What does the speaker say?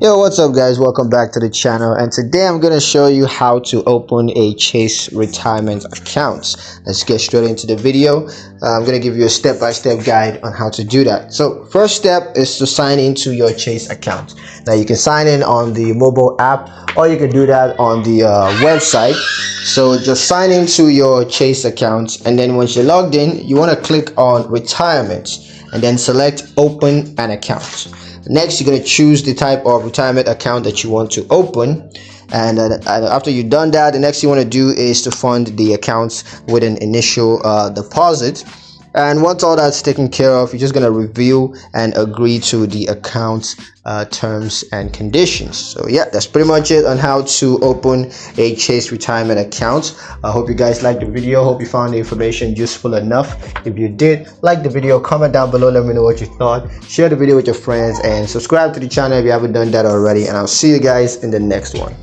Yo, what's up guys? Welcome back to the channel, and today I'm gonna show you how to open a Chase retirement account. Let's get straight into the video. I'm gonna give you a step-by-step guide on how to do that. So first step is to sign into your Chase account. Now you can sign in on the mobile app, or you can do that on the website. So just sign into your Chase account, and then once you're logged in, you want to click on retirement and then select open an account. Next, you're going to choose the type of retirement account that you want to open, and after you've done that, the next thing you want to do is to fund the accounts with an initial deposit. And once all that's taken care of, you're just going to review and agree to the account terms and conditions. So yeah, that's pretty much it on how to open a Chase retirement account. I hope you guys liked the video. Hope you found the information useful enough. If you did, like the video, comment down below, let me know what you thought. Share the video with your friends and subscribe to the channel if you haven't done that already, and I'll see you guys in the next one.